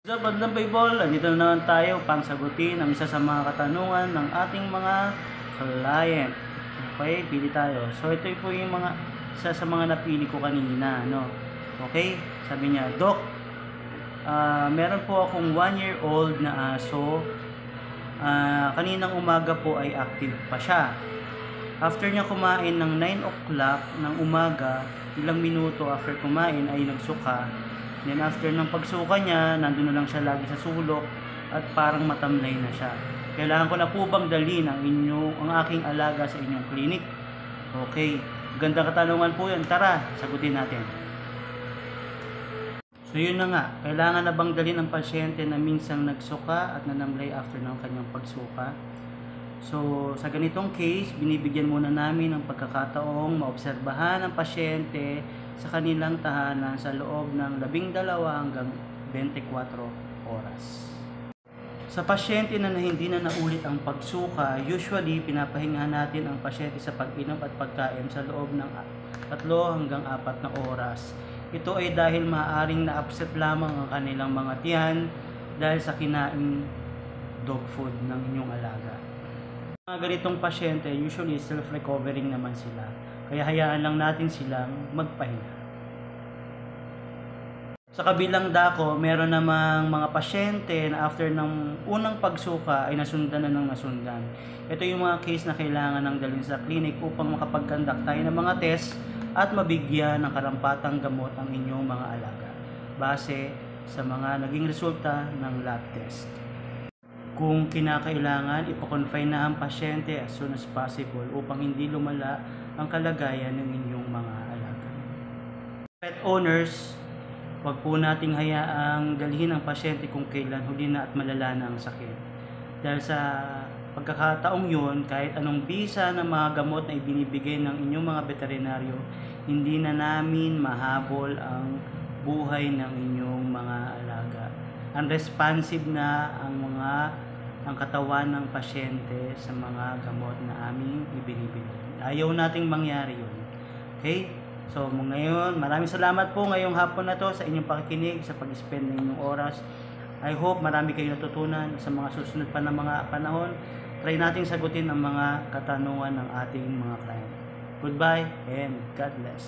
Sa Bandang Paybol, andito na naman tayo pang sagutin ang isa sa mga katanungan ng ating mga client. Okay, pili tayo. So ito po yung mga isa sa mga napili ko kanina, no. Okay, sabi niya, Doc, meron po akong 1-year-old na aso. Kaninang umaga po ay active pa siya. After niya kumain ng 9 o'clock ng umaga, ilang minuto after kumain ay nagsuka. Then after ng pagsuka niya, nandun na lang siya lagi sa sulok at parang matamlay na siya. Kailangan ko na po bang dalhin ang aking alaga sa inyong clinic? Okay, gandang katanungan po yan. Tara, sagutin natin. So yun na nga, kailangan na bang dalhin ang pasyente na minsang nagsuka at nanamlay after ng kanyang pagsuka? So sa ganitong case, binibigyan muna namin ng pagkakataong maobserbahan ang pasyente sa kanilang tahanan sa loob ng 12 hanggang 24 oras. Sa pasyente na hindi na naulit ang pagsuka, usually pinapahingahan natin ang pasyente sa pag-inom at pagkain sa loob ng 3 hanggang 4 na oras. Ito ay dahil maaaring na-upset lamang ang kanilang mga tiyan dahil sa kinain dog food ng inyong alaga. Mga ganitong pasyente, usually self-recovering naman sila. Kaya hayaan lang natin silang magpahinga. Sa kabilang dako, meron namang mga pasyente na after ng unang pagsuka ay nasundan na ng nasundan. Ito yung mga case na kailangan ng dalhin sa clinic upang makapag-conduct tayo ng mga test at mabigyan ng karampatang gamot ang inyong mga alaga base sa mga naging resulta ng lab test. Kung kinakailangan, ipakonfine na ang pasyente as soon as possible upang hindi lumala ang kalagayan ng inyong mga alaga. Pet owners, huwag po nating hayaang dalhin ang pasyente kung kailan huli na at malala na ang sakit. Dahil sa pagkakataong yun, kahit anong bisa ng mga gamot na ibinibigay ng inyong mga veterinaryo, hindi na namin mahabol ang buhay ng inyong mga alaga. Unresponsive na ang katawan ng pasyente sa mga gamot na aming ibinibigay. Ayaw nating mangyari yun. Okay? So ngayon, maraming salamat po ngayong hapon na to sa inyong pakikinig, sa pag-spend ng inyong oras. I hope marami kayong natutunan sa mga susunod pa na mga panahon. Try nating sagutin ang mga katanungan ng ating mga client. Goodbye and God bless.